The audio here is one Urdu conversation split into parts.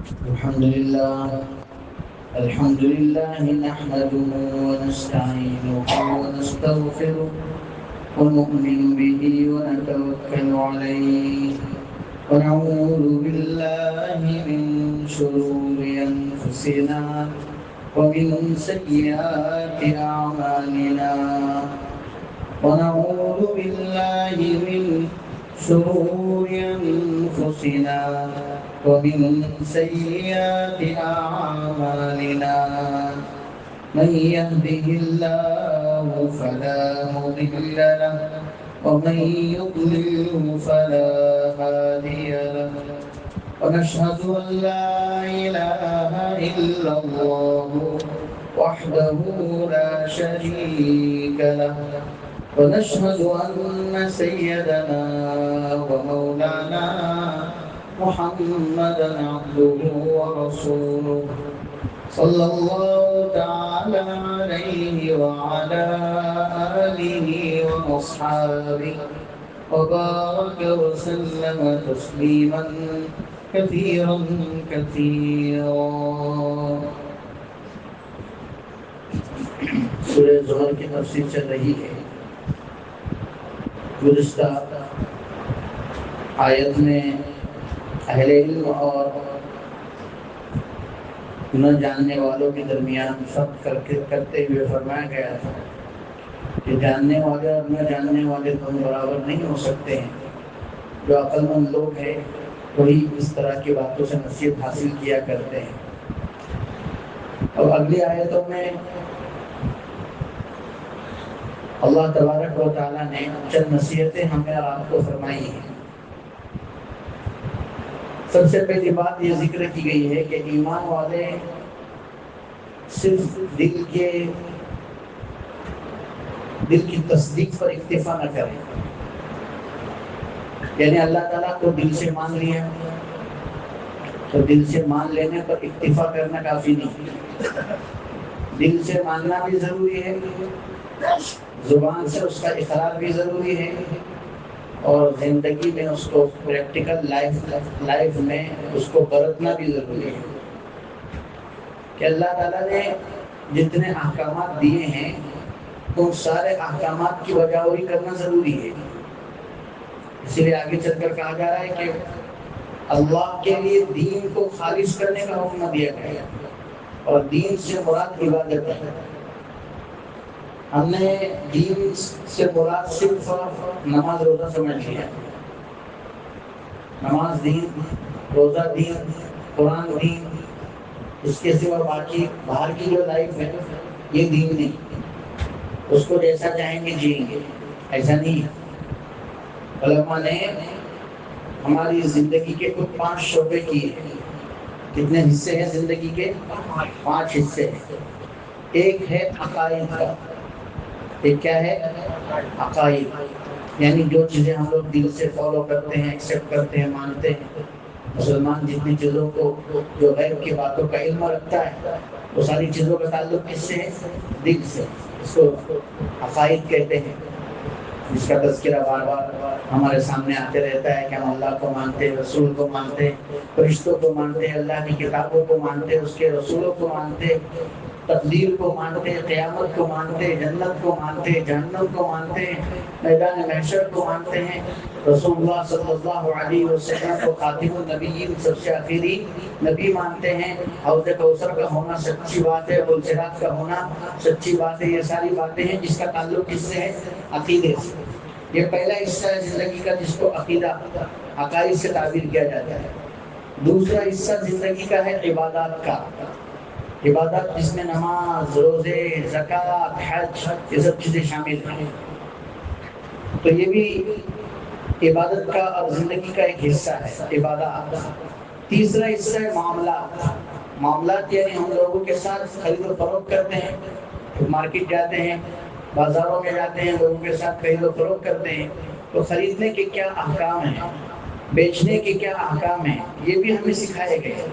الحمد لله نحمده ونستعينه ونستغفره ونؤمن به ونتوكل عليه ونعوذ بالله من شرور أنفسنا ومن سيئات أعمالنا ونعوذ بالله من شرور أنفسنا ومن سيئات أعمالنا من يهده الله فلا مضل له ومن يضلل فلا هادي له ونشهد أن لا إله إلا الله وحده لا شريك له ونشهد أن سيدنا ومولانا محمدا عبده ورسوله صلى الله تعالى عليه وعلى آله وأصحابه وبارك وسلم تسليما كثيرا كثيرا. سورہ زمر کی تفسیر چل رہی ہے. گزشتہ آیت میں اہل علم اور نہ جاننے والوں کے درمیان فرق کرتے ہوئے فرمایا گیا تھا کہ جاننے والے اور نہ جاننے والے دونوں برابر نہیں ہو سکتے ہیں. جو عقل مند لوگ ہیں وہی اس طرح کی باتوں سے نصیحت حاصل کیا کرتے ہیں. اور اگلی آیتوں میں اللہ تبارک و تعالیٰ نے چند نصیحتیں ہمیں اور آپ کو فرمائی ہیں. سب سے پہلی بات یہ ذکر کی گئی ہے کہ ایمان والے صرف دل کی تصدیق پر اکتفا نہ کریں. یعنی اللہ تعالیٰ کو دل سے مان لیا تو دل سے مان لینے پر اکتفا کرنا کافی نہیں. دل سے ماننا بھی ضروری ہے, زبان سے اس کا اقرار بھی ضروری ہے, اور زندگی میں اس کو پریکٹیکل لائف میں اس کو برتنا بھی ضروری ہے. کہ اللہ تعالیٰ نے جتنے احکامات دیے ہیں ان سارے احکامات کی بجاوری کرنا ضروری ہے. اسی لیے آگے چل کر کہا جا رہا ہے کہ اللہ کے لیے دین کو خالص کرنے کا حکم دیا گیا, اور دین سے مراد عبادت ہے. ہم نے دین سے مراد صرف نماز روزہ سمجھ لیا. نماز دین, روزہ دین, قرآن دین, اس کے سوا باقی باہر کی جو لائف ہے یہ دین نہیں. اس کو جیسا چاہیں گے جئیں گے, ایسا نہیں. علماء نے ہماری زندگی کے کچھ 5 شعبے کیے ہیں. کتنے حصے ہیں زندگی کے؟ 5 حصے ہیں. ایک ہے عقائد کا. ایک کیا ہے؟ عقائد, یعنی جو چیزیں ہم لوگ دل سے فالو کرتے ہیں, ایکسیپٹ کرتے ہیں, مانتے ہیں. مسلمان جتنی چیزوں کو جو غیب کی باتوں کا علم رکھتا ہے وہ ساری چیزوں کا تعلق کس سے ہے؟ دل سے. اس کو عقائد کہتے ہیں, جس کا تذکرہ بار بار ہمارے سامنے آتے رہتا ہے کہ ہم اللہ کو مانتے ہیں, رسول کو مانتے ہیں, فرشتوں کو مانتے ہیں, اللہ کی کتابوں کو مانتے ہیں, اس کے رسولوں کو مانتے ہیں, تقدیر کو مانتے ہیں, قیامت کو مانتے ہیں, جنت کو مانتے ہیں, جہنم کو مانتے ہیں, میدان محشر کو مانتے ہیں, رسول اللہ صلی اللہ علیہ وسلم کو خاتم النبیین, سب سے آخری نبی مانتے ہیں. حوض کوثر کا ہونا سچی بات ہے, پلصراط کا ہونا سچی بات ہے. یہ ساری باتیں ہیں جس کا تعلق کس سے ہے؟ عقیدے سے. یہ پہلا حصہ ہے زندگی کا جس کو عقیدہ, عقائد سے تعبیر کیا جاتا ہے. دوسرا حصہ زندگی کا ہے عبادات کا. عبادت جس میں نماز, روزے, زکوٰۃ, حج, یہ سب چیزیں شامل ہیں. تو یہ بھی عبادت کا اور زندگی کا ایک حصہ ہے, عبادات. تیسرا حصہ ہے معاملات. معاملات یعنی ہم لوگوں کے ساتھ خرید و فروخت کرتے ہیں, مارکیٹ جاتے ہیں, بازاروں میں جاتے ہیں, لوگوں کے ساتھ خرید و فروخت کرتے ہیں. تو خریدنے کے کیا احکام ہیں, بیچنے کے کیا احکام ہیں, یہ بھی ہمیں سکھائے گئے.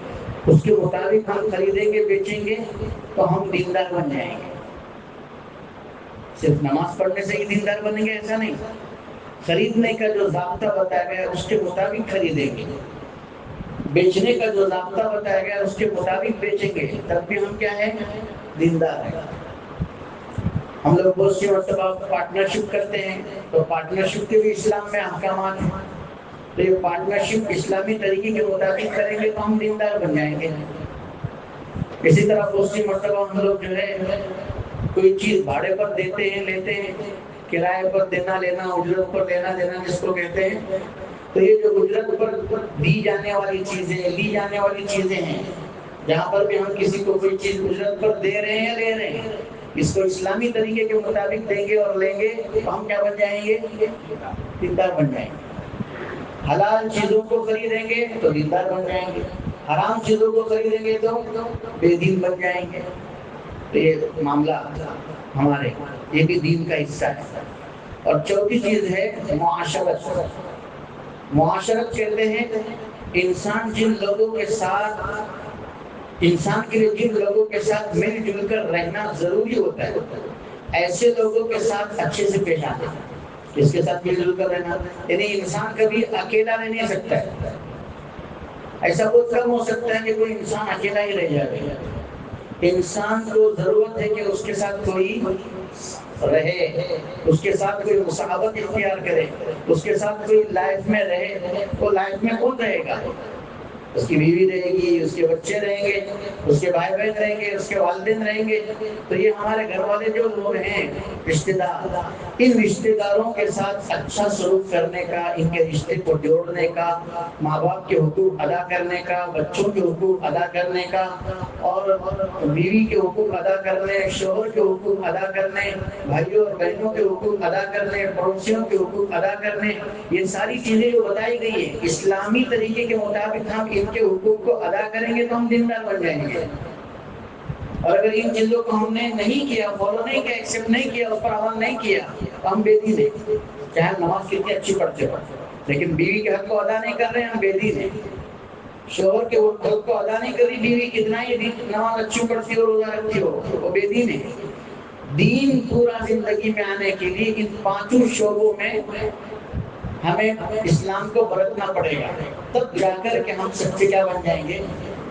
اس کے مطابق ہم خریدیں گے, بیچیں گے تو ہم دیندار بن جائیں گے. صرف نماز پڑھنے سے ہی دیندار بنیں گے ایسا نہیں. خریدنے کا جو ضابطہ بتایا گیا اس کے مطابق خریدیں گے. بیچنے کا جو ضابطہ بتایا گیا اس کے مطابق بیچیں گے تب بھی ہم کیا ہیں؟ دیندار ہیں۔ ہم لوگ بہت سی مرتبہ پارٹنرشپ کرتے ہیں تو پارٹنرشپ کے بھی اسلام میں احکامات ہیں، تو یہ پارٹنرشپ اسلامی طریقے کے مطابق کریں گے تو ہم دیندار بن جائیں گے۔ اسی طرح بہت سی مرتبہ ہم لوگ جو ہے کوئی چیز بھاڑے پر دیتے ہیں، لیتے ہیں، کرائے پر دینا لینا، اجرت پر لینا دینا جس کو کہتے ہیں، تو یہ جو اجرت پر دی جانے والی چیزیں، لی جانے والی چیزیں ہیں، جہاں پر بھی ہم کسی کو کوئی چیز اجرت پر دے رہے ہیں یا لے رہے ہیں، اس کو اسلامی طریقے کے مطابق دیں گے اور لیں گے تو ہم کیا بن جائیں گے؟ دیندار بن جائیں گے۔ حلال چیزوں کو خریدیں گے تو دیندار بن جائیں گے، حرام چیزوں کو خریدیں گے تو بے دین بن جائیں گے۔ تو یہ معاملہ ہمارے یہ بھی دین کا حصہ ہے۔ اور چوتھی چیز ہے معاشرت۔ معاشرت کہتے ہیں انسان جن لوگوں کے ساتھ، انسان کے لیے جن لوگوں کے ساتھ مل جل کر رہنا ضروری ہوتا ہے، ایسے لوگوں کے ساتھ اچھے سے پیش آنا۔ اس کے ساتھ مل جل کر رہنا یعنی انسان کبھی اکیلا رہ نہیں سکتا ہے۔ ایسا بہت کم ہو سکتا ہے کہ کوئی انسان اکیلا ہی رہ جائے۔ انسان کو ضرورت ہے کہ اس کے ساتھ کوئی رہے، اس کے ساتھ کوئی مصاحبت اختیار کرے، اس کے ساتھ کوئی لائف میں رہے۔ تو لائف میں کون رہے گا؟ اس کی بیوی رہے گی، اس کے بچے رہیں گے، اس کے بھائی بہن رہیں گے، اس کے والدین رہیں گے۔ تو یہ ہمارے گھر والے جو لوگ ہیں رشتے دار، ان رشتے داروں کے ساتھ اچھا سلوک کرنے کا، ان کے رشتے کو جوڑنے کا، ماں باپ کے حقوق ادا کرنے کا، بچوں کے حقوق ادا کرنے کا، اور بیوی کے حقوق ادا کرنے، شوہر کے حقوق ادا کرنے، بھائیوں اور بہنوں کے حقوق ادا کرنے، پڑوسیوں کے حقوق ادا کرنے، یہ ساری چیزیں جو بتائی گئی ہیں اسلامی طریقے کے مطابق ہم ان کے حقوق کو ادا کریں گے تو ہم دیندار بن جائیں گے۔ اور اگر ان چیزوں کو ہم نے نہیں کیا، فالو نہیں کیا، ایکسیپٹ نہیں کیا، اس پر عمل نہیں کیا تو ہم بے دین ہیں۔ چاہے ہم نماز کتنی اچھی پڑھتے ہو لیکن بیوی کے حق کو ادا نہیں کر رہے ہیں، ہم بے دین ہیں۔ شوہر کے حق کو ادا نہیں کر رہی بیوی، کتنا ہی نماز اچھی پڑھتی ہو، روزہ رکھتی ہو، وہ بے دین ہے۔ دین پورا زندگی میں آنے کے لیے ان پانچوں شعبوں میں ہمیں اسلام کو برتنا پڑے گا، تب جا کر کے ہم سچے کیا بن جائیں گے؟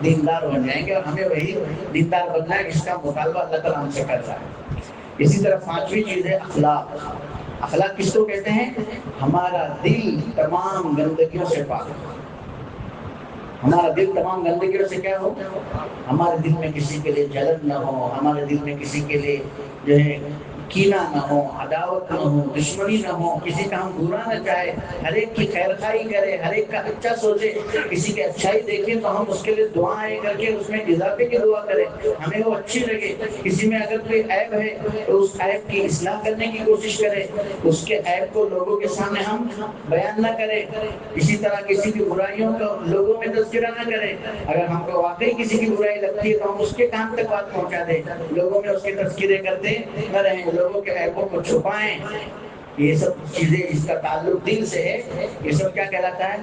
دیندار بن جائیں گے۔ اور ہمیں وہی دیندار بننا ہے جس کا مطالبہ اللہ تعالیٰ ہم سے کرتا ہے۔ اسی طرح پانچویں چیز ہے اخلاق۔ اخلاق کس کو کہتے ہیں؟ ہمارا دل تمام گندگیوں سے پاک ہو۔ ہمارا دل تمام گندگیوں سے کیا ہو؟ ہمارے دل میں کسی کے لیے جلن نہ ہو، ہمارے دل میں کسی کے لیے جو ہے کینہ نہ ہو، عداوت نہ ہو، دشمنی نہ ہو، کسی کا ہم برا نہ چاہے، ہر ایک کی خیر خواہی کرے، ہر ایک کا اچھا سوچے، کسی کی اچھائی دیکھیں تو ہم اس کے لیے دعائیں کر کے اس میں اضافے کی دعا کریں، ہمیں وہ اچھی لگے۔ کسی میں اگر کوئی عیب ہے تو اس عیب کی اصلاح کرنے کی کوشش کریں، اس کے عیب کو لوگوں کے سامنے ہم بیان نہ کریں۔ اسی طرح کسی کی برائیوں کو لوگوں میں تذکرہ نہ کریں۔ اگر ہم کو واقعی کسی کی برائی لگتی ہے تو ہم اس کے کام تک بات پہنچا دیں، لوگوں میں اس کے تذکرے کرتے نہ رہیں، لوگوں کے عیبوں کو چھپائیں۔ یہ سب چیزیں جس کا تعلق دل سے ہے، یہ سب کیا کہلاتا ہے؟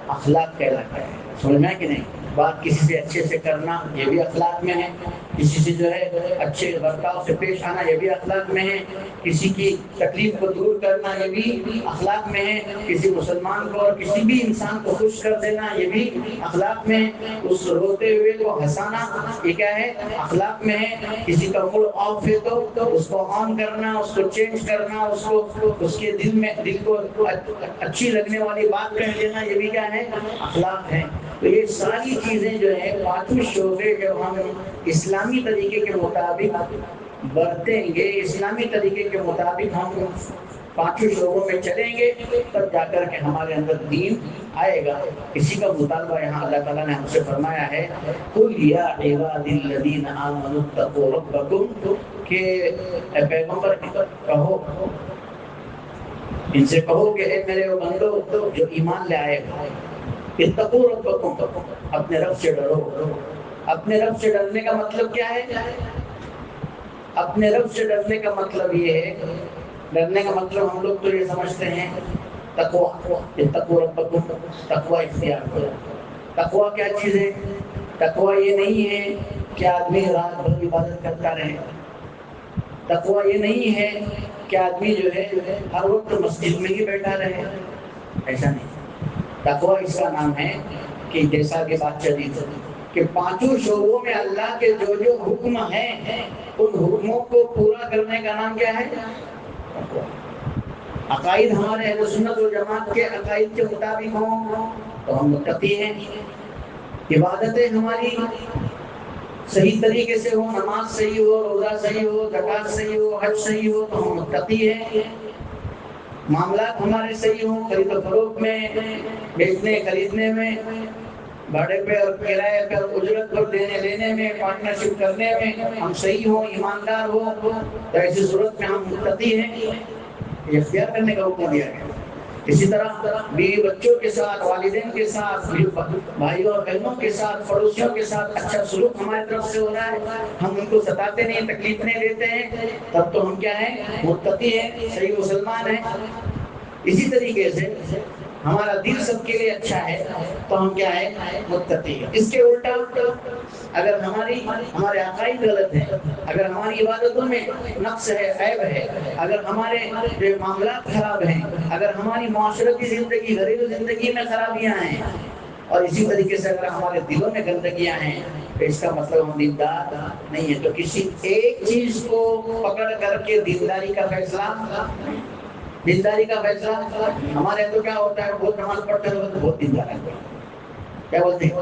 اخلاق کہلاتا ہے۔ سمجھ میں کہ نہیں؟ بات کسی سے اچھے سے کرنا یہ بھی اخلاق میں ہے، کسی سے جو ہے اچھے برتاؤ سے پیش آنا یہ بھی اخلاق میں ہے، کسی کی تکلیف کو دور کرنا یہ بھی اخلاق میں ہے، کسی مسلمان کو اور کسی بھی انسان کو خوش کر دینا یہ بھی اخلاق میں ہے، اس روتے ہوئے کو ہنسانا یہ کیا ہے؟ اخلاق میں ہے، کسی کا موڈ آف ہے تو اس کو آن کرنا، اس کو چینج کرنا، اس کے دل کو اچھی لگنے والی بات کہہ دینا یہ بھی کیا ہے؟ اخلاق ہے۔ تو یہ ساری چیزیں جو ہے پانچوں شعبے جب ہم اسلامی طریقے کے مطابق برتیں گے، اسلامی طریقے کے مطابق ہم پانچوں شعبوں میں چلیں گے تب جا کر کے ہمارے اندر دین آئے گا۔ اسی کا مطالبہ یہاں اللہ تعالیٰ نے ہم سے فرمایا ہے قُلْ يَا عِبَادِي الَّذِينَ آمَنُوا اتَّقُوا رَبَّكُمْ، کہ اے پیغمبر کہو، ان سے کہو کہ اے میرے وہ بندو جو ایمان لے آئے ہو، اتقوا ربکم، اپنے رب سے ڈرو۔ اپنے رب سے ڈرنے کا مطلب کیا ہے؟ اپنے رب سے ڈرنے کا مطلب یہ ہے، ڈرنے کا مطلب ہم لوگ تو یہ سمجھتے ہیں تقویٰ، اتقوا ربکم، تقویٰ اختیار کرو۔ تقویٰ کیا چیز ہے؟ تقویٰ یہ نہیں ہے کہ آدمی رات بھر عبادت کرتا رہے، تقویٰ یہ نہیں ہے کہ آدمی جو ہے ہر وقت مسجد میں ہی بیٹھا رہے، ایسا نہیں۔ تقویٰ اس کا نام ہے کہ جیسا کہ بات چلی تھی کہ پانچوں شعبوں میں اللہ کے جو جو حکم ہیں ان حکموں کو پورا کرنے کا نام کیا ہے؟ عقائد ہمارے اہل سنت و جماعت کے عقائد کے مطابق ہوں تو ہم متقی ہیں، عبادتیں ہماری صحیح طریقے سے ہو، نماز صحیح ہو، روزہ صحیح ہو، زکوٰۃ صحیح ہو، حج صحیح ہو تو ہم متقی ہیں، معاملات ہمارے صحیح ہوں، خرید و فروخت میں، بیچنے خریدنے میں، بھاڑے پہ اور کرائے پہ اجرت پر دینے لینے میں، پارٹنرشپ کرنے میں ہم صحیح ہوں، ایماندار ہو تو ایسی صورت میں ہم متقی ہیں، یہ اختیار کرنے کا حکم دیا گیا۔ اسی طرح بیوی بچوں کے ساتھ، والدین کے ساتھ، بھائیوں اور بہنوں کے ساتھ، پڑوسیوں کے ساتھ اچھا سلوک ہماری طرف سے ہو رہا ہے، ہم ان کو ستاتے نہیں، تکلیف نہیں دیتے ہیں، تب تو ہم کیا ہیں؟ متقی ہیں، صحیح مسلمان ہیں۔ اسی طریقے سے ہمارا دل سب کے لیے اچھا ہے تو ہم کیا ہے؟ متقی ہیں۔ اس کے الٹا اگر ہمارے عقائد غلط ہیں، اگر ہماری عبادتوں میں نقص ہے، عیب ہے، اگر ہمارے جو معاملات خراب ہیں، اگر ہماری معاشرتی زندگی، گھریلو زندگی میں خرابیاں ہیں، اور اسی طریقے سے اگر ہمارے دلوں میں گندگیاں ہیں تو اس کا مطلب ہم دیندار نہیں ہے۔ تو کسی ایک چیز کو پکڑ کر کے دینداری کا فیصلہ ہمارے تو کیا ہوتا ہے؟ بہت نماز پڑھتے ہیں تو بہت دیندار ہے، کیا بولتے ہیں؟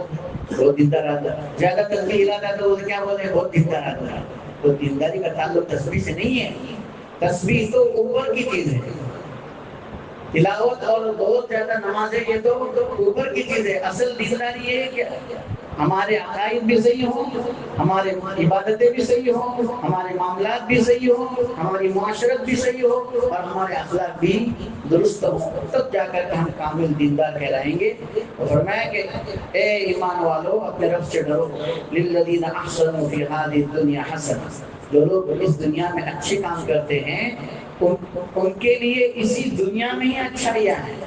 بہت دیندار آتا ہے، زیادہ تسبیح لاتا ہے تو کیا بولتے ہیں؟ بہت دیندار آتا ہے۔ تو دینداری کا تعلق تسبیح سے نہیں ہے، تسبیح تو اوپر کی چیز ہے، تلاوت اور بہت زیادہ نمازیں یہ تو اوپر کی چیز ہے۔ اصل دینداری یہ ہے کہ ہمارے عقائد بھی صحیح ہوں، ہمارے عبادتیں بھی صحیح ہوں، ہمارے معاملات بھی صحیح ہوں، ہماری معاشرت بھی صحیح ہو اور ہمارے اخلاق بھی درست ہوں، تب جا کر کے ہم کامل دیندار کہلائیں گے۔ اور فرمایا کہ اے ایمان والو اپنے رب سے ڈرو، للذین احسنوا فی ہذہ الدنیا حسنہ، جو لوگ اس دنیا میں اچھے کام کرتے ہیں ان کے لیے اسی دنیا میں ہی اچھائیاں ہیں،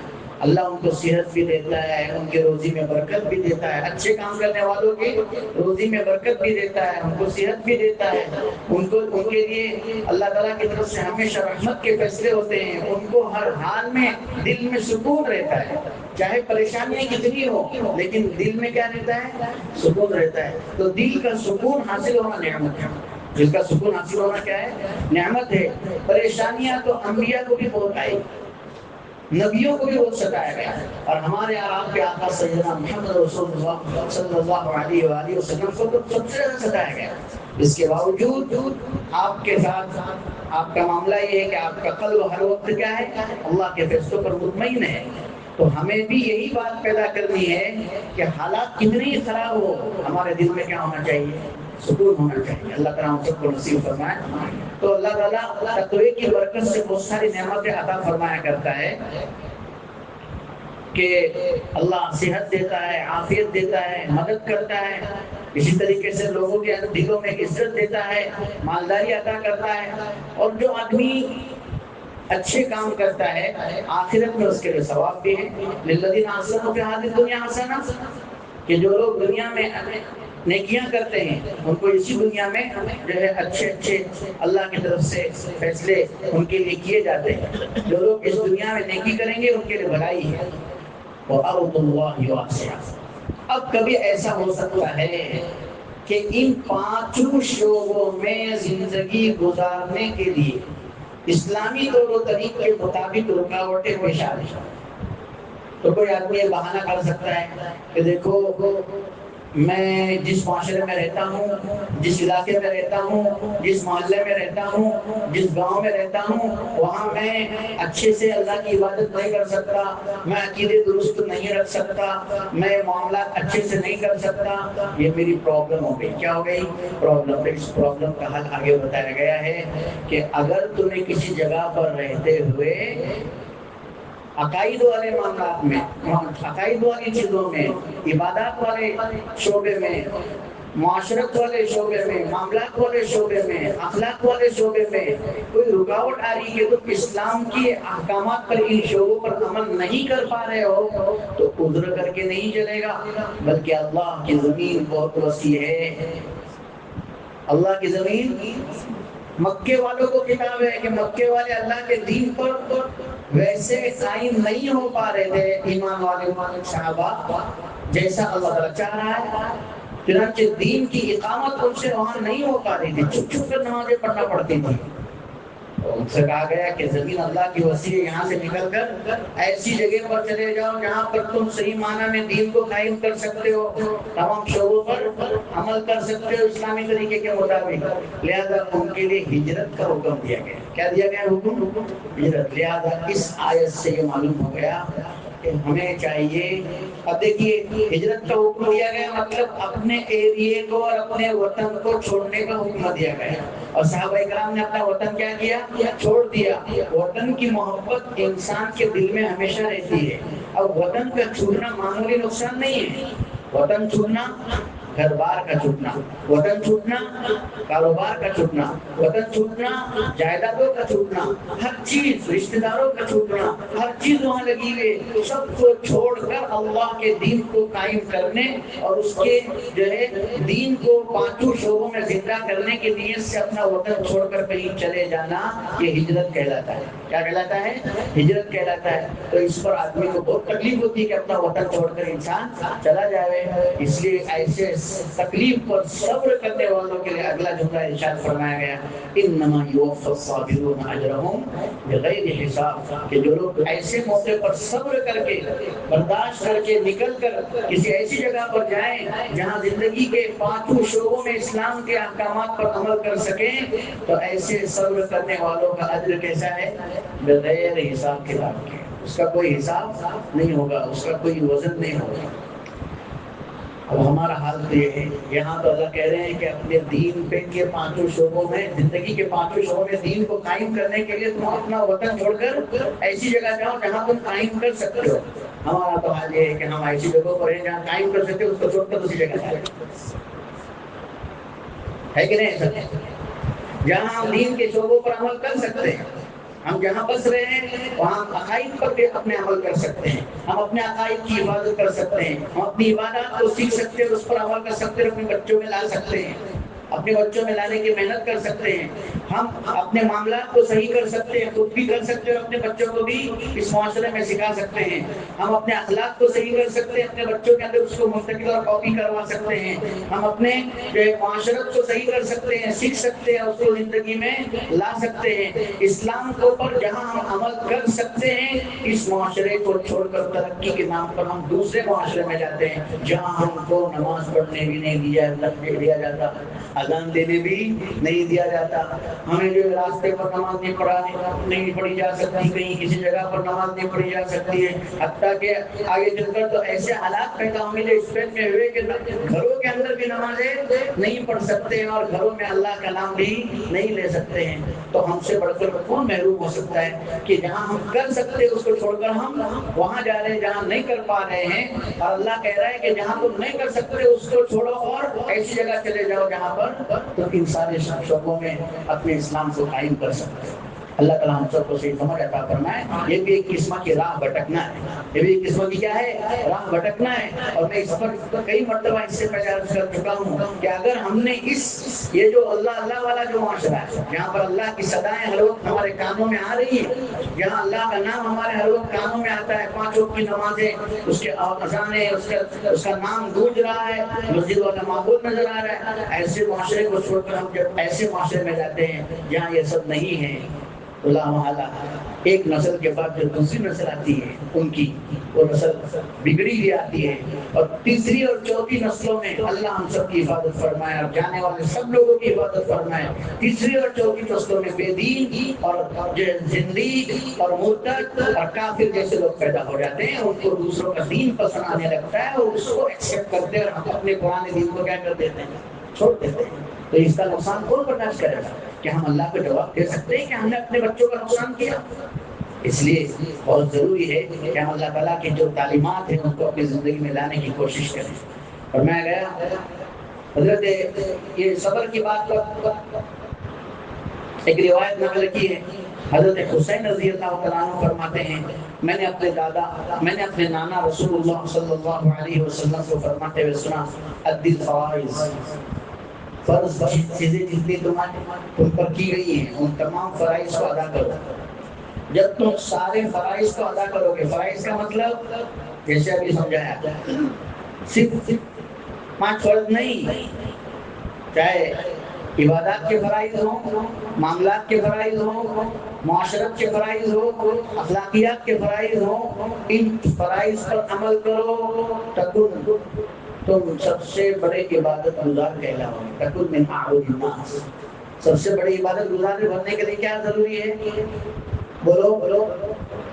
اللہ ان کو صحت بھی دیتا ہے، ان کے روزی میں برکت بھی دیتا ہے، اچھے کام کرنے والوں کی روزی میں برکت بھی دیتا ہے، ان کو صحت بھی دیتا ہے، ان کے لیے اللہ تعالیٰ کی طرف سے ہمیشہ رحمت کے فیصلے ہوتے ہیں، ان کو ہر حال میں دل میں سکون رہتا ہے، چاہے پریشانیاں کتنی ہو لیکن دل میں کیا رہتا ہے؟ سکون رہتا ہے۔ تو دل کا سکون حاصل ہونا نعمت ہے، دل کا سکون حاصل ہونا کیا ہے؟ نعمت ہے۔ پریشانیاں تو انبیاء کو بھی بہت آئی، نبیوں کو بھی بہت ستایا گیا، اور ہمارے اور آپ کے آقا سیدنا محمد رسول اللہ صلی اللہ علیہ وآلہ وسلم کو تو سب سے زیادہ ستایا گیا۔ اس کے باوجود آپ کے ساتھ آپ کا معاملہ یہ ہے کہ آپ کا قلب ہر وقت کیا ہے؟ اللہ کے فیصلوں پر مطمئن ہے۔ تو ہمیں بھی یہی بات پیدا کرنی ہے کہ حالات کتنی خراب ہو، ہمارے دل میں کیا ہونا چاہیے؟ سکون ہونا چاہیے۔ اللہ تعالیٰ ہم سب کو نصیب فرمائے۔ تو اللہ تعالیٰ تقوی کی برکت سے بہت ساری نعمتیں عطا فرمایا کرتا ہے کہ اللہ صحت دیتا ہے، عافیت دیتا ہے، مدد کرتا ہے، اسی طریقے سے لوگوں کے دلوں میں عزت دیتا ہے، مالداری عطا کرتا ہے، اور جو آدمی اچھے کام کرتا ہے آخرت میں اس کے لیے ثواب بھی ہے۔ للذین احسنوا فی ہذہ الدنیا حسنہ، کہ جو لوگ دنیا میں نیکیاں کرتے ہیں ان کو اسی دنیا میں جو ہے اچھے اللہ کی طرف سے فیصلے ان کے لیے کیے جاتے ہیں۔ جو لوگ اس دنیا میں نیکی کریں گے ان کے لیے بھلائی ہے۔ وَأَرْضُ اللَّهِ وَاسِعَةٌ، اب کبھی ایسا ہو سکتا ہے کہ ان پانچوں شعبوں میں زندگی گزارنے کے لیے اسلامی طور و طریق کے مطابق رکاوٹیں پیش آ رہی ہیں۔ تو کوئی آدمی یہ بہانہ کر سکتا ہے کہ دیکھو میں جس معاشرے میں رہتا ہوں، جس علاقے میں رہتا ہوں، جس محلے میں رہتا ہوں، جس گاؤں میں رہتا ہوں، وہاں میں اچھے سے اللہ کی عبادت نہیں کر سکتا، میں عقیدے درست نہیں رکھ سکتا، میں معاملات اچھے سے نہیں کر سکتا، یہ میری پرابلم ہو گئی۔ کیا ہو گئی؟ پرابلم۔ اس پرابلم کا حل آگے بتایا گیا ہے کہ اگر تمہیں کسی جگہ پر رہتے ہوئے عقائد والے معاملات میں، عقائد والی چیزوں میں، عبادات والے شعبے میں، معاشرت والے شعبے میں، معاملات والے شعبے میں، اخلاق والے شعبے میں کوئی رکاوٹ آ رہی ہے تو اسلام کی احکامات پر، ان شعبوں پر عمل نہیں کر پا رہے ہو تو عذر کر کے نہیں چلے گا، بلکہ اللہ کی زمین بہت وسیع ہے۔ اللہ کی زمین، مکے والوں کو کتاب ہے کہ مکے والے اللہ کے دین پر ویسے قائم نہیں ہو پا رہے تھے، ایمان والے صحابہ، جیسا اللہ تعالیٰ چاہ رہا ہے. چنانچہ دین کی اقامت ان سے وہاں نہیں ہو پا رہی تھی، چھپ چھپ کر نمازیں پڑھنا پڑتی تھی. ان سے کہا گیا کہ زمین اللہ کی وسیع ہے، یہاں سے نکل کر ایسی جگہ پر چلے جاؤ جہاں پر تم صحیح معنی میں دین کو قائم کر سکتے ہو، تمام شعبوں پر عمل کر سکتے ہو اسلامی طریقے کے مطابق. لہذا ان کے لیے ہجرت کا حکم دیا گیا. کیا دیا گیا حکم؟ ہجرت. لہذا اس آیت سے یہ معلوم ہو گیا کہ ہمیں چاہیے. اب دیکھیے ہجرت کا حکم دیا گیا مطلب اپنے ایریے کو اور اپنے وطن کو چھوڑنے کا حکم دیا گیا. اور صحابہ کرام نے اپنا وطن کیا کیا؟ چھوڑ دیا. وطن کی محبت انسان کے دل میں ہمیشہ رہتی ہے. اب وطن کا چھوڑنا معمولی نقصان نہیں ہے. وطن چھوڑنا، گھر بار کا چھوٹنا، وطن چھوٹنا، کاروبار کا چھوٹنا، وطن چھوٹنا، جائیدادوں کا چھوٹنا، ہر چیز، رشتہ داروں کا چھوٹنا، ہر چیز وہاں لگی ہوئی، سب کو چھوڑ کر اللہ کے دین کو قائم کرنے اور اس کے جو ہے دین کو پانچوں شعبوں میں زندہ کرنے کی نیت سے اپنا وطن چھوڑ کر کہیں چلے جانا، یہ ہجرت کہلاتا ہے. کیا کہلاتا ہے؟ ہجرت کہلاتا ہے. تو اس پر آدمی کو بہت تکلیف ہوتی ہے کہ اپنا وطن چھوڑ کر انسان چلا جائے. اس لیے ایسے تکلیف پر صبر کرنے والوں کے لیے اگلا جملہ ارشاد فرمایا گیا، انما یوفی الصابرون اجرهم بغیر حساب. کہ جو لوگ ایسے موقع پر صبر کر کے، برداشت کر کے نکل کر کسی ایسی جگہ پر جائیں جہاں زندگی کے پانچوں شعبوں میں اسلام کے احکامات پر عمل کر سکیں، تو ایسے صبر کرنے والوں کا اجر کیسا ہے؟ بغیر حساب کتاب کے. اس کا کوئی حساب نہیں ہوگا، اس کا کوئی وزن نہیں ہوگا. اب ہمارا حال تو یہ ہے، یہاں تو اللہ کہہ رہے ہیں کہ اپنے دین پہ کے پانچوں شعبوں میں، زندگی کے پانچوں شعبوں میں دین کو قائم کرنے کے لیے تم اپنا وطن چھوڑ کر ایسی جگہ جاؤ جہاں تم قائم کر سکتے ہو. ہمارا تو حال یہ ہے کہ ہم ایسی جگہوں پر ہیں جہاں قائم کر سکتے ہو، اس کو چھوڑ کر دوسری جگہ جائیں. ہے کہ نہیں؟ جہاں ہم دین کے شعبوں پر عمل کر سکتے ہیں، ہم جہاں بس رہے ہیں وہاں عقائد پر بھی اپنے عمل کر سکتے ہیں، ہم اپنے عقائد کی حفاظت کر سکتے ہیں، ہم اپنی عبادات کو سیکھ سکتے ہیں، اس پر عمل کر سکتے ہیں، اپنے بچوں میں لا سکتے ہیں، اپنے بچوں میں لانے کی محنت کر سکتے ہیں. ہم اپنے معاملات کو صحیح کر سکتے ہیں، خود بھی کر سکتے ہیں اور اپنے بچوں کو بھی اس معاشرے میں سکھا سکتے ہیں. ہم اپنے اخلاق کو صحیح کر سکتے ہیں، اپنے بچوں کے اندر اس کو منتقل اور کاپی کروا سکتے ہیں. ہم اپنے معاشرت کو صحیح کر سکتے ہیں، سیکھ سکتے ہیں، اس کو زندگی میں لا سکتے ہیں. اسلام کے اوپر جہاں ہم عمل کر سکتے ہیں، اس معاشرے کو چھوڑ کر ترقی کے نام پر ہم دوسرے معاشرے میں جاتے ہیں جہاں ہم کو نماز پڑھنے بھی نہیں دیا جاتا، اذان دینے بھی نہیں دیا جاتا. ہمیں جو راستے پر نماز نہیں پڑھی جا سکتی، کہیں کسی جگہ پر نماز نہیں پڑھی جا سکتی ہے. حتیٰ کہ آگے چل کر تو ایسے حالات پیدا ہوں گے جو اسپین میں ہوئے کہ گھروں کے اندر بھی نمازیں نہیں پڑھ سکتے ہیں اور گھروں میں اللہ کا نام بھی نہیں لے سکتے ہیں. تو ہم سے بڑھ کر کون محروم ہو سکتا ہے کہ جہاں ہم کر سکتے ہیں اس کو چھوڑ کر ہم وہاں جا رہے ہیں جہاں نہیں کر پا رہے ہیں. اور اللہ کہہ رہا ہے کہ جہاں تم نہیں کر سکتے اس کو چھوڑو اور ایسی جگہ چلے جاؤ جہاں پر تم ان سارے شعبوں میں اپنے اسلام کو قائم کر سکتے ہو. اللہ تعالیٰ ہم سب کو صحیح سمجھ عطا فرمائے. یہ بھی ایک قسم کی راہ بھٹکنا ہے، یہ بھی ایک قسم کی کیا ہے؟ راہ بھٹکنا ہے. اور میں اس پر کئی مرتبہ اس سے پہلے عرض کر چکا ہوں کہ اگر ہم نے یہ جو اللہ والا جو معاشرہ ہے، جہاں پر اللہ کی صدائیں ہر وقت ہمارے کانوں میں آ رہی ہیں، جہاں اللہ کا نام ہمارے ہر وقت کانوں میں آتا ہے، پانچ وقت کی نمازیں، اس کے اذانیں، اس کا نام گونج رہا ہے، مسجد والا ماحول نظر آ رہا ہے، ایسے معاشرے کو چھوڑ کر ہم جب ایسے معاشرے میں جاتے ہیں جہاں یہ سب نہیں ہے، اللہ محالہ ایک نسل کے بعد جو دوسری نسل آتی ہے ان کی وہ نسل بگڑی ہوئی آتی ہے. اور تیسری اور چوتھی نسلوں میں اللہ ہم سب کی حفاظت فرمائے اور جانے والے سب لوگوں کی حفاظت فرمائے. تیسری اور چوتھی نسلوں میں بے دین اور زندیق اور مرتد اور کافر جیسے لوگ پیدا ہو جاتے ہیں. ان کو دوسروں کا دین پسند آنے لگتا ہے اور اس کو ایکسپٹ کرتے ہیں اور ہم اپنے پرانے دین کو کیا کر دیتے ہیں؟ چھوڑ دیتے ہیں. تو اس کا نقصان کون برداشت کرے گا؟ کہ ہم اللہ کو جواب دے سکتے ہیں کہ ہم نے اپنے بچوں کا نقصان کیا؟ اس لیے بہت ضروری ہے کہ ہم اللہ تعالیٰ کی جو تعلیمات ہیں ان کو اپنی زندگی میں لانے کی کوشش کریں. اور میں گیا حضرت یہ صبر کی بات پر ایک روایت نقل کی ہے. حضرت حسین رضی اللہ تعالیٰ عنہ فرماتے ہیں میں نے اپنے نانا رسول اللہ صلی اللہ علیہ وسلم کو فرماتے ہوئے سنا، الدل فرائض، فرض چیزیں جتنی تم پر کی گئی ہیں ان تمام فرائض کو ادا کرو. جب تم سارے فرائض کو ادا کرو گے، فرائض کا مطلب جیسے ابھی سمجھایا صرف 5 فرض نہیں، چاہے عبادات کے فرائض ہوں، معاملات کے فرائض ہوں، معاشرت کے فرائض ہوں، اخلاقیات کے فرائض ہوں، ان فرائض پر عمل کرو تکن تم سب سے بڑے عبادت گزار کہلاؤ گے، تکن من اعبد الناس۔ سب سے بڑی عبادت گزار بننے کے لیے کیا ضروری ہے؟ بولو بولو،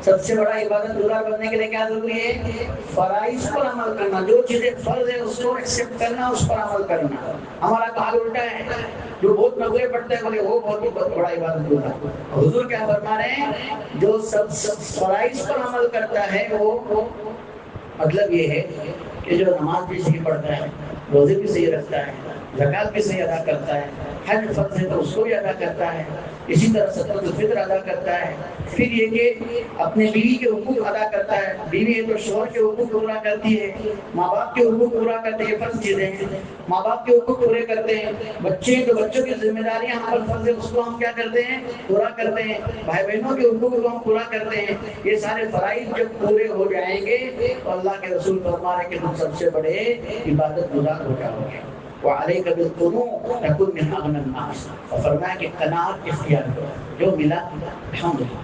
سب سے بڑا عبادت گزار بننے کے لیے کیا ضروری ہے؟ فرائض پر عمل کرنا، جو چیزیں فرض ہے اس کو ایکسپٹ کرنا، اس پر عمل کرنا۔ ہمارا حال الٹا ہے، جو بہت نفلیں پڑھتا ہے بولے وہ بہت بڑا عبادت گزار۔ حضور کیا فرما رہے ہیں؟ جو سب فرائض پر عمل کرتا ہے وہ مطلب یہ ہے کہ جو نماز بھی صحیح پڑھتا ہے، روزے بھی صحیح رکھتا ہے، زکوٰۃ بھی صحیح ادا کرتا ہے، حج فرض ہے تو اس کو بھی ادا کرتا ہے، اسی طرح صدقۃ الفطر ادا کرتا ہے، پھر یہ کہ اپنے بیوی کے حقوق ادا کرتا ہے، بیوی ہے تو شوہر کے حقوق پورا کرتی ہے، ماں باپ کے حقوق پورا کرتے ہیں، فرض چیزیں ہیں، ماں باپ کے حقوق پورے کرتے ہیں، بچے ہیں تو بچوں کی ذمہ داریاں ہم پر فرض ہے اس کو ہم کیا کرتے ہیں؟ پورا کرتے ہیں، بھائی بہنوں کے حقوق کو ہم پورا کرتے ہیں۔ یہ سارے فرائض جب پورے ہو جائیں گے تو اللہ کے رسول فرما رہے کہ تم سب سے بڑے عبادت گزار ہو جاؤ گے۔ وعلیک بالقنوع تکن من اغنی الناس، اور فرمایا کہ قناعت اختیار کرو، جو ملا الحمدللہ،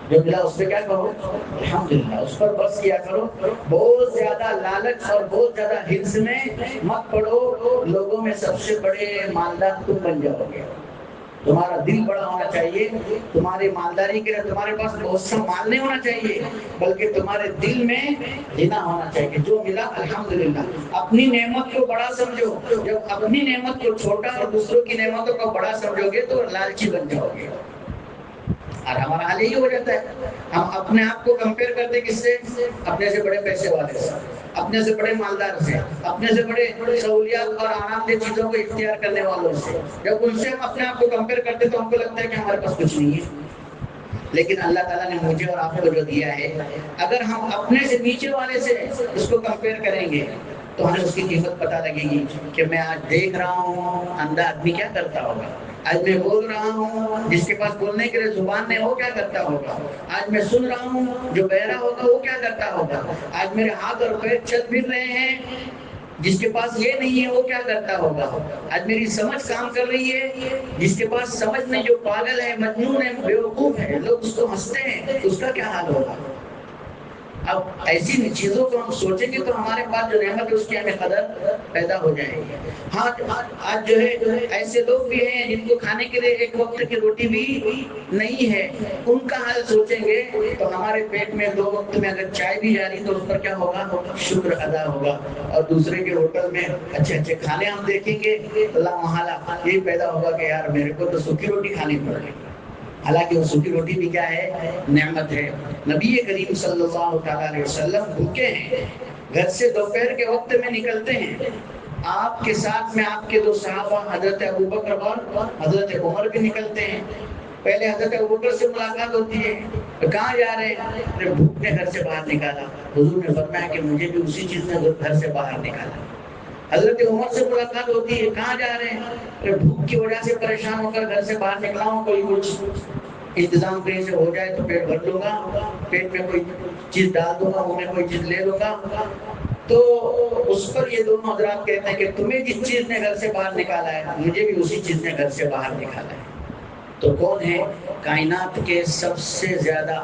جو ملا اس پہ کیا کرو؟ الحمدللہ، اس پر بس کیا کرو۔ بہت زیادہ لالچ اور بہت زیادہ ہرس میں مت پڑو، لوگوں میں سب سے بڑے مالدار تم بن جاؤ گے۔ تمہارا دل بڑا ہونا چاہیے، تمہاری مالداری کے لیے تمہارے پاس بہت سا مال نہیں ہونا چاہیے، بلکہ تمہارے دل میں غنا ہونا چاہیے، جو ملا الحمدللہ۔ اپنی نعمت کو بڑا سمجھو، جب اپنی نعمت کو چھوٹا اور دوسروں کی نعمتوں کو بڑا سمجھو گے تو لالچی بن جاؤ گے۔ اور ہمارا حال یہی ہو جاتا ہے، ہم اپنے آپ کو کمپیئر کرتے کس سے؟ اپنے سے بڑے پیسے والے سے، اپنے سے بڑے مالدار سے، اپنے سے بڑے سہولیات اور آرام دہ چیزوں کو اختیار کرنے والوں سے۔ جب ان سے ہم اپنے آپ کو کمپیئر کرتے تو ہم کو لگتا ہے کہ ہمارے پاس کچھ نہیں ہے، لیکن اللہ تعالیٰ نے مجھے اور آپ کو جو دیا ہے، اگر ہم اپنے سے نیچے والے سے اس کو کمپیئر کریں گے تو ہمیں اس کی قیمت پتہ لگے گی کہ میں آج دیکھ رہا ہوں اندھا آدمی کیا کرتا ہوگا، آج میں بول رہا ہوں جس کے پاس بولنے کے لیے زبان نہیں وہ کیا کرتا ہوگا، آج میں سن رہا ہوں جو بہرا ہوگا وہ کیا کرتا ہوگا، آج میرے ہاتھ اور پیر چل پھر رہے ہیں جس کے پاس یہ نہیں ہے وہ کیا کرتا ہوگا، آج میری سمجھ کام کر رہی ہے جس کے پاس سمجھ نہیں، جو پاگل ہے، مجنون ہے، بیوقوف ہے، لوگ اس کو ہنستے ہیں، اس کا کیا حال ہوگا۔ اب ایسی چیزوں کو ہم سوچیں گے تو ہمارے پاس جو نعمت ہے اس کی ہمیں قدر پیدا ہو جائے گی۔ ہاں آج جو ہے ایسے لوگ بھی ہیں جن کو کھانے کے لیے ایک وقت کی روٹی بھی نہیں ہے، ان کا حال سوچیں گے تو ہمارے پیٹ میں 2 وقت میں اگر چائے بھی جا رہی تو اس پر کیا ہوگا؟ شکر ادا ہوگا۔ اور دوسرے کے ہوٹل میں اچھے اچھے کھانے ہم دیکھیں گے، اللہ محالہ یہی پیدا ہوگا کہ یار میرے کو تو سوکھی روٹی کھانی پڑ رہی، حالانکہ وہ سوکھی روٹی بھی کیا ہے؟ نعمت ہے۔ نبی کریم صلی اللہ تعالیٰ علیہ وسلم بھوکے ہیں، گھر سے دوپہر کے وقت میں نکلتے ہیں، آپ کے ساتھ میں آپ کے 2 صحابہ حضرت ابوبکر اور حضرت عمر بھی نکلتے ہیں۔ پہلے حضرت ابوبکر سے ملاقات ہوتی ہے، تو کہاں جا رہے ہیں؟ بھوک نے گھر سے باہر نکالا۔ حضور نے فرمایا کہ مجھے بھی اسی چیز نے گھر سے باہر نکالا۔ حضرت عمر سے ملاقات ہوتی ہے، کہاں جا رہے ہیں؟ بھوک کی وجہ سے پریشان ہو کر گھر سے باہر نکلا ہوں، کوئی کچھ انتظام کہیں سے ہو جائے تو پیٹ بھر لوں گا، پیٹ میں کوئی چیز ڈال دوں گا، منہ میں کوئی چیز لے لوں گا۔ تو اس پر یہ دونوں حضرات کہتے ہیں کہ تمہیں جس چیز نے گھر سے باہر نکالا ہے مجھے بھی اسی چیز نے گھر سے باہر نکالا ہے۔ تو کون ہے؟ کائنات کے سب سے زیادہ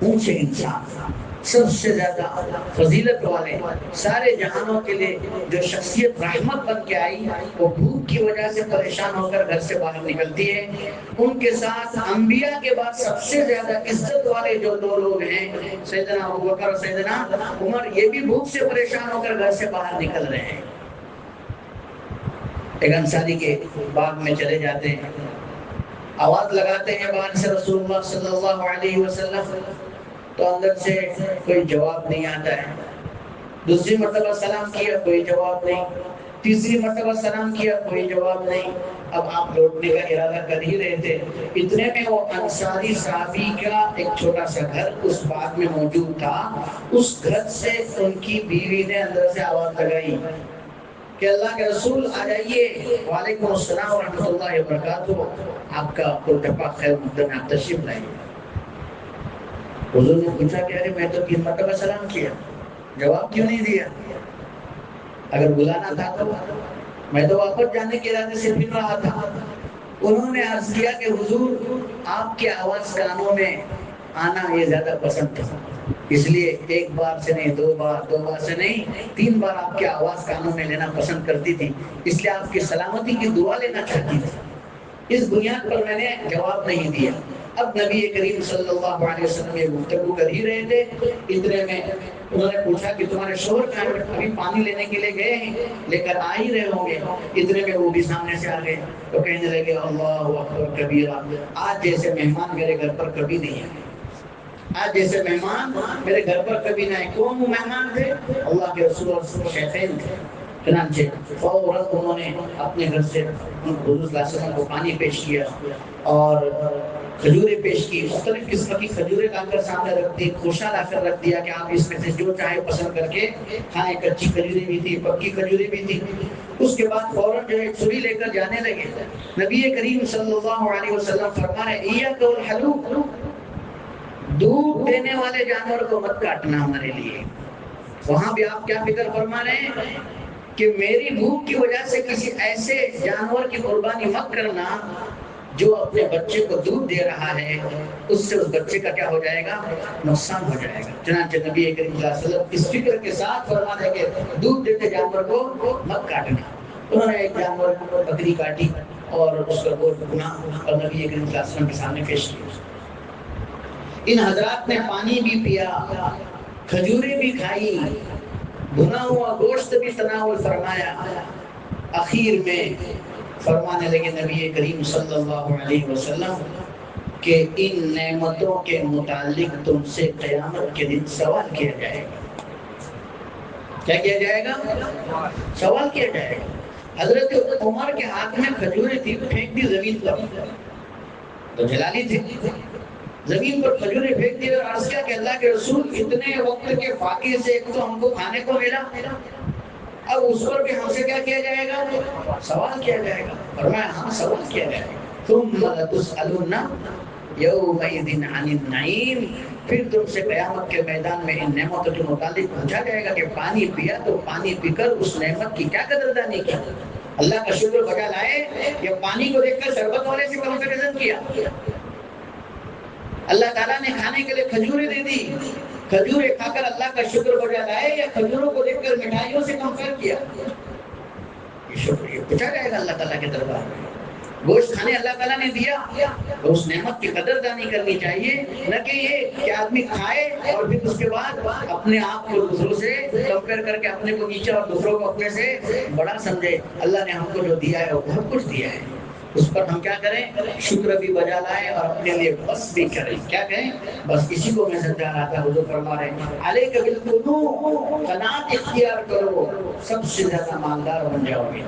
اونچے انسان، سب سے زیادہ فضیلت والے، سارے جہانوں کے لیے جو شخصیت رحمت بن کے آئی، وہ بھوک کی وجہ سے پریشان ہو کر گھر سے باہر نکلتی ہے۔ ان کے ساتھ انبیاء کے بعد سب سے زیادہ عزت والے جو 2 لوگ ہیں، سیدنا ابوبکر اور سیدنا عمر، یہ بھی بھوک سے پریشان ہو کر گھر سے باہر نکل رہے ہیں۔ ایک انصاری کے باغ میں چلے جاتے ہیں، آواز لگاتے ہیں باہر سے رسول اللہ صلی اللہ علیہ وسلم، تو اندر سے کوئی جواب نہیں آتا ہے۔ دوسری مرتبہ سلام کیا، کوئی جواب نہیں، تیسری مرتبہ سلام کیا، کوئی جواب نہیں۔ اب آپ لوٹنے کا ارادہ کر ہی رہے تھے، اتنے میں وہ انصاری صحابی کا ایک چھوٹا سا گھر اس باغ میں موجود تھا، اس گھر سے ان کی بیوی نے اندر سے آواز لگائی کہ اللہ کے رسول آ جائیے، وعلیکم السلام ورحمۃ اللہ وبرکاتہ، آپ کا اتفاق خیر مقدم، آپ تشریف لائیے۔ حضور نے پوچھا کہ ارے میں تو 3 مرتبہ سلام کیا، جواب کیوں نہیں دیا؟ اگر بلانا تھا تو میں تو واپس جانے کے ارادے سے پھر رہا تھا۔ انہوں نے عرض کیا کہ حضور آپ کی آواز کانوں میں آنا یہ زیادہ پسند تھا، اس لیے ایک بار سے نہیں، دو بار سے نہیں، 3 بار آپ کی آواز کانوں میں لینا پسند کرتی تھی، اس لیے آپ کی سلامتی کی دعا لینا چاہتی تھی۔ اس بنیاد پر میں نے جواب نہیں دیا۔ اب نبی کریم صلی اللہ علیہ وسلم یہ گفتگو کر ہی رہے تھے، اتنے میں انہوں نے پوچھا کہ تمہارے شوہر کہاں ہیں؟ ابھی پانی لینے کے لیے گئے ہیں، لے کر آ ہی رہے ہوں گے۔ اتنے میں وہ بھی سامنے سے آ گئے تو کہنے لگے اللہ اکبر کبیرہ، آج جیسے مہمان میرے گھر پر کبھی نہیں آئے، آج جیسے مہمان میرے گھر پر کبھی نہ آئے۔ کون وہ مہمان تھے؟ اللہ کے رسول اور شیخین تھے۔ چنانچہ فوراً انہوں نے اپنے گھر سے حضور صلی اللہ علیہ وسلم کو پانی پیش کیا اور کھجوریں پیش کی، مختلف قسم کی کھجوریں لا کر سامنے رکھ دی، خوشہ لا کر رکھ دیا کہ آپ اس میں سے جو چاہے پسند کر کے کھائیں۔ کچی کھجوریں بھی تھی، پکی کھجوریں بھی تھی۔ اس کے بعد فوراً جو ہے چھری لے کر جانے لگے۔ نبی کریم صلی اللہ علیہ وسلم فرما رہے ایاک والحلوب، دودھ دینے والے جانور کو مت کاٹنا ہمارے لیے۔ وہاں بھی آپ کیا فکر فرما رہے ہیں کہ میری بھوک کی وجہ سے کسی ایسے جانور کی قربانی مت کرنا جو اپنے بچے کو دودھ دے رہا ہے، اس سے اس بچے کا کیا ہو جائے گا؟ نقصان ہو جائے گا۔ چنانچہ نبی کریم صلی اللہ علیہ وسلم اس فکر کے ساتھ فرما رہے کہ دودھ دیتے جانور کو مت کاٹنا۔ انہوں نے ایک جانور بکری کاٹی اور اس کا گوشت بھنا اور نبی کریم صلی اللہ علیہ وسلم کے سامنے پیش کیا۔ ان حضرات نے پانی بھی پیا، کھجوریں بھی کھائی، بھنا ہوا گوشت بھی تناول فرمایا۔ اخیر میں فرمانے لگے نبی کریم صلی اللہ علیہ وسلم کہ ان نعمتوں کے متعلق تم سے قیامت کے دن سوال کیا جائے گا۔ کیا کیا جائے گا؟ سوال کیا جائے گا۔ حضرت عمر کے ہاتھ میں کھجوریں تھی، پھینک دی زمین پر، تو جلالی تھی، زمین پر کھجوریں پھینک دی اور عرض کیا کہ اللہ کے رسول اتنے وقت کے فاقے سے ایک تو ہم کو کھانے کو ملا، اب اس پر بھی ہم سے کیا جائے گا؟ سوال کیا جائے گا۔ فرمایا ہاں سوال کیا جائے گا۔ ثم لتسألن یومئذ عن النعیم، پھر تم سے قیامت کے میدان میں ان نعمتوں کے متعلق پوچھا جائے گا کہ پانی پیا تو پانی پی کر اس نعمت کی کیا قدردانی کی، اللہ کا شکر بجا لائے یا پانی کو دیکھ کر شربت والے سے کمپیریزن کیا۔ اللہ تعالیٰ نے کھانے کے لیے کھجوریں دے دی، کھجوریں کھا کر اللہ کا شکر بجا لائے یا کھجوروں کو دیکھ کر مٹھائیوں سے کمپیئر کیا؟ یہ شکریہ پوچھا جائے گا اللہ تعالیٰ کے دربار میں۔ گوشت کھانے اللہ تعالیٰ نے دیا تو اس نعمت کی قدردانی کرنی چاہیے، نہ کہ یہ کہ آدمی کھائے اور پھر اس کے بعد اپنے آپ کو دوسروں سے کمپیئر کر کے اپنے کو نیچا اور دوسروں کو اپنے سے بڑا سمجھے۔ اللہ نے ہم کو جو دیا ہے وہ بہت کچھ دیا ہے، اس پر ہم کیا کریں؟ شکر بھی بجا لائیں اور اپنے لیے بس بھی کریں۔ کیا کہیں؟ بس اسی کو میں سمجھا رہا تھا۔ حضور فرما رہے ہیں علیک بالقنوع، قناعت اختیار کرو، سب سے زیادہ مالدار بن جاؤ گے۔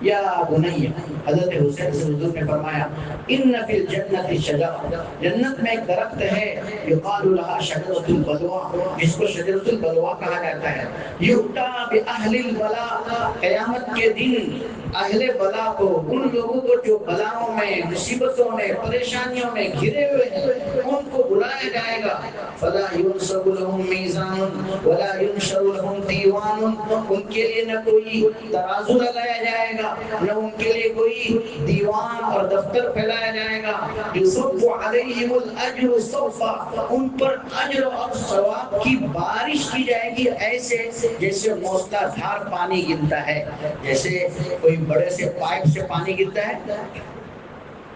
یا بنی، حضرت حسین سے حضور نے فرمایا ان فی الجنت شجرہ، جنت میں ایک درخت ہے یقال لها شجرۃ البلوہ، جس کو شجرۃ البلوہ کہا جاتا ہے۔ یؤتی باہل البلاء، قیامت کے دن اہل بلا کو، ان لوگوں کو جو بلاؤں میں، مصیبتوں میں، پریشانیوں میں گھرے ہوئے ہیں، ان کو بلایا جائے گا۔ فلا ينصب لهم میزان ولا ينشر لهم دیوان، ان کے لیے نہ کوئی ترازو لگایا جائے گا، نہ ان کے لیے کوئی دیوان اور دفتر پھیلایا جائے گا۔ یصب علیہم الاجر صفا، ان پر اجر اور ثواب کی بارش کی جائے گی، ایسے جیسے موسلا دھار پانی گرتا ہے، جیسے کوئی بڑے سے پائپ سے پانی گرتا ہے،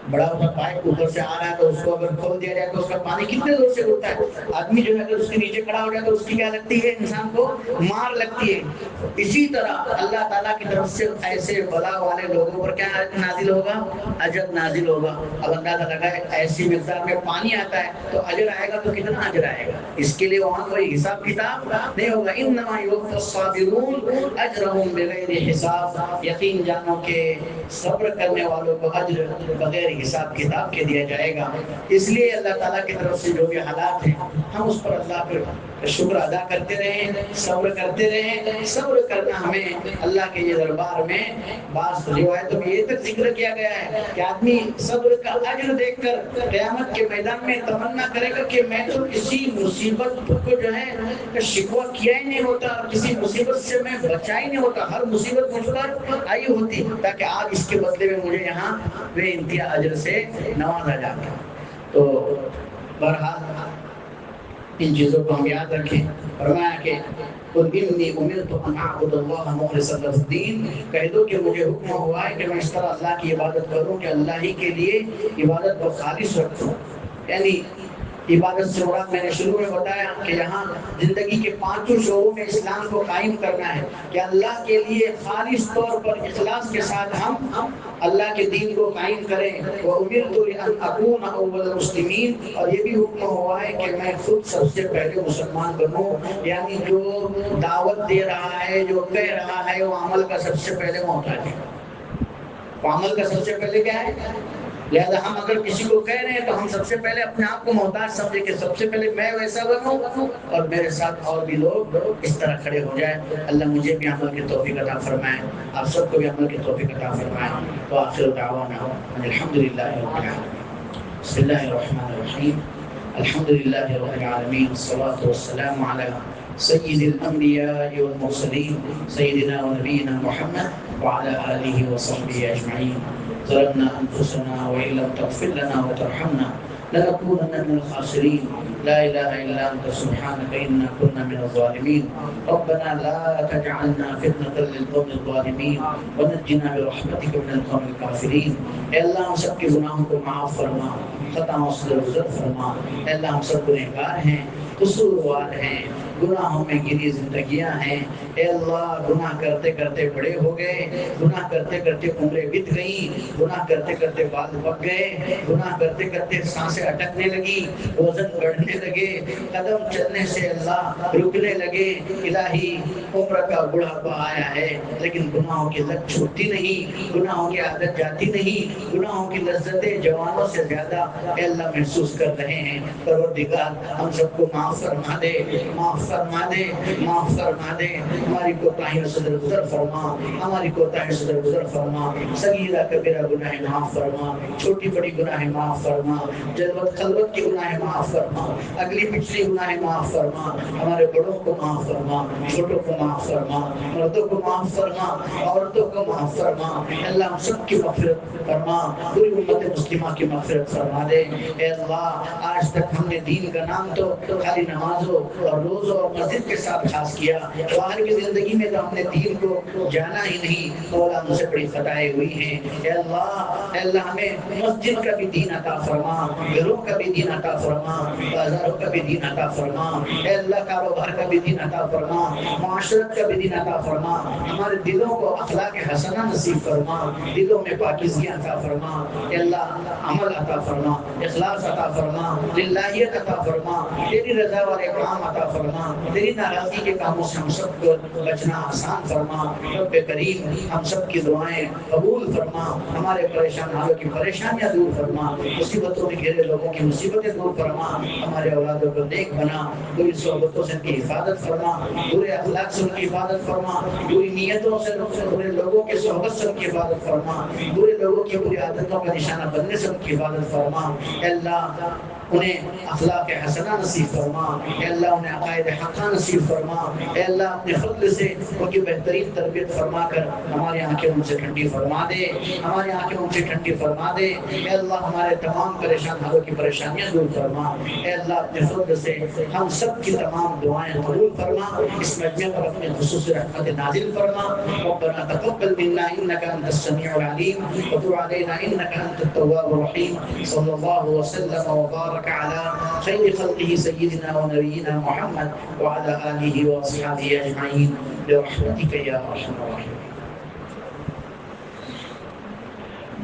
بڑا ہوتا پائپ اوپر سے آ رہا ہے تو اس کو اگر کھول دیا جائے تو اس کا پانی کتنے زور سے اڑتا ہے، آدمی جو ہے اگر اس کے نیچے کھڑا ہو جائے تو اس کی کیا لگتی ہے؟ انسان کو مار لگتی ہے۔ اسی طرح اللہ تعالیٰ کی طرف سے ایسے بلا والے لوگوں پر کیا نازل ہوگا؟ اجر نازل ہوگا۔ اب اندازہ لگائے ایسی مقدار میں پانی آتا ہے تو اجر آئے گا تو کتنا اجر آئے گا؟ اس کے لیے وہاں کوئی حساب کتاب نہیں ہوگا۔ انما یوفی الصابرون اجرهم بغیر حساب، یقین جانو کہ صبر کرنے والوں کو اجر بغیر حساب کتاب کے دیا جائے گا۔ اس لیے اللہ تعالیٰ کی طرف سے جو بھی حالات ہیں ہم اس پر اللہ پر شکر ادا کرتے رہیں، صبر کرتے رہیں۔ صبر کرنا ہمیں اللہ کے یہ دربار میں بعض روایتوں میں یہ تک ذکر کیا گیا ہے کہ آدمی صبر کا اجر دیکھ کر قیامت کے میدان میں تمنا کرے گا کہ میں تو کسی مصیبت کو جو ہے شکوہ کیا ہی نہیں ہوتا، کسی مصیبت سے میں بچا ہی نہیں ہوتا، ہر مصیبت مجھ پر آئی ہوتی تاکہ آج اس کے بدلے میں مجھے یہاں بے انتہا اجر سے نوازا جاتا۔ تو بہرحال ان چیزوں کو ہم یاد رکھیں۔ فرمایا کہ قل انی امرت ان اعبد اللہ مخلصا لہ الدین، کہہ دو کہ مجھے حکم ہوا ہے کہ میں اس طرح اللہ کی عبادت کروں کہ اللہ ہی کے لیے عبادت کو خالص رکھوں۔ یعنی عبادت سے مراد میں نے شروع میں بتایا کہ یہاں زندگی کے پانچوں شعبوں میں اسلام کو قائم کرنا ہے کہ اللہ کے لیے خالص طور پر اخلاص کے ساتھ ہم اللہ کے دین کو قائم کریں۔ وَأُمِرْتُ لِأَنْ أَكُونَ أَوَّلَ الْمُسْلِمِينَ، اور یہ بھی حکم ہوا ہے کہ میں خود سب سے پہلے مسلمان بنوں۔ یعنی جو دعوت دے رہا ہے، جو کہہ رہا ہے، وہ عمل کا سب سے پہلے محتاج ہے۔ وہ عمل کا سب سے پہلے کیا ہے؟ لہذا ہم اگر کسی کو کہہ رہے ہیں تو ہم سب سے پہلے اپنے آپ کو محتاج سمجھیں کہ سب سے پہلے میں ویسا بنوں اور میرے ساتھ اور بھی لوگ اس طرح کھڑے ہو جائیں۔ اللہ مجھے بھی عمل کی توفیق عطا فرمائے، آپ سب کو بھی عمل کی توفیق عطا فرمائے۔ تو آخر دعوانا الحمدللہ رب العالمین۔ بسم اللہ الرحمن الرحیم، الحمدللہ رب العالمین، والصلاة والسلام علی سید الانبیاء والمرسلین سیدنا و نبینا محمد وعلى آلہ وصحبہ اجمعین۔ ظلمنا أنفسنا وإن لم تغفر لنا وترحمنا لنكونن من الخاسرين، لا إله إلا أنت سبحانك إنا كنا من الظالمين، ربنا لا تجعلنا فتنة للقوم الظالمين ونجنا برحمتك من القوم الكافرين۔ اے اللہ ہم سب کے گناہوں کو معاف فرما، خطاؤں سے درگزر فرما۔ اے اللہ ہم سب گنہگار ہیں، قصوروار ہیں، گناہوں میں گری زندگیاں ہیں۔ اے اللہ گناہ کرتے کرتے بڑے ہو گئے، گناہ کرتے کرتے عمریں بیت گئیں، گناہ کرتے کرتے بال پک گئے، گناہ کرتے کرتے سانسیں اٹکنے لگی، وزن بڑھنے لگے، قدم چلنے سے اللہ رکنے لگے۔ الہی عمر کا بڑھاپا آیا ہے لیکن گناہوں کی لت چھوٹتی نہیں، گناہوں کی عادت جاتی نہیں، گناہوں کی لذتیں جوانوں سے زیادہ اے اللہ محسوس کر رہے ہیں۔ پروردگار ہم سب کو معاف فرما دے، معاف فرما دے، معاف فرما دے۔ ہماری کوتاہیوں سے درگزر فرما، ہماری کوتاہیوں سے درگزر فرما۔ صغیرہ کبیرہ گناہ معاف فرما، چھوٹی بڑی گناہ معاف فرما، جلوت خلوت کی گناہ معاف فرما، اگلی پچھلی گناہ معاف فرما۔ ہمارے بڑوں کو معاف فرما، چھوٹوں کو معاف فرما، مردوں کو معاف فرما، عورتوں کو معاف فرما۔ اللہ ہم سب کی مغفرت فرما، پوری امت مسلمہ کی مغفرت فرما دے۔ اے اللہ آج تک ہم نے دین کا نام تو خالی نمازوں اور روزوں اور مسجد کے ساتھ خاص کیا، باہر کی زندگی میں تو ہم نے دین کو جانا ہی نہیں۔ مولا ہم سے بڑی خطائیں ہوئی ہیں۔ اے اللہ ہمیں مسجد کا بھی دین عطا فرما، گھروں کا بھی دین عطا فرما، بازاروں کا بھی دین عطا فرما۔ اے اللہ کاروبار کا بھی دین عطا فرما، معاشرت کا بھی دین عطا فرما۔ ہمارے دلوں کو اخلاق حسنہ نصیب فرما، دلوں میں پاکیزگی عطا فرما۔ اے اللہ عمل عطا فرما، اخلاص عطا فرما، للہیت عطا فرما، تیری رضا والے کام عطا فرما، تیری ناراضگی کے کاموں سے ہم سب کو بچنا آسان فرما۔ رب کریم ہم سب کی دعائیں قبول فرما، ہمارے پریشان حالوں کی پریشانیاں دور فرما، مصیبتوں میں گھرے لوگوں کی مصیبتیں دور فرما، ہمارے اولادوں کو نیک بنا، بری صحبتوں سے ان کی حفاظت فرما، برے اخلاق سے ان کی حفاظت فرما، بری نیتوں سے برے لوگوں کی صحبت سے ان کی حفاظت فرما، برے لوگوں کی بری عادتوں کا نشانہ بننے سے ان کی حفاظت فرما۔ اے اللہ انہیں اخلاق حسنہ نصیب فرما، اے اللہ انہیں عقائد حقہ نصیب فرما، اے اللہ اپنے فضل سے ان کی بہترین تربیت فرما کر ہماری آنکھیں ان سے ٹھنڈی فرما دے، ہماری آنکھیں ان سے ٹھنڈی فرما دے۔ اے اللہ ہمارے تمام پریشان حالوں کی پریشانیاں دور فرما، اے اللہ اپنے فضل سے ہم سب کی تمام دعائیں قبول فرما، اس مجمع پر اپنے خصوصی رحمت نازل فرما۔ ربنا تقبل منا انك انت السميع العليم وتب علينا انك انت التواب الرحيم۔ صلى الله وسلم وبارك على خير خلقه سيدنا ونبينا محمد وعلى آله وأصحابه أجمعين برحمتك يا أرحم الراحمين۔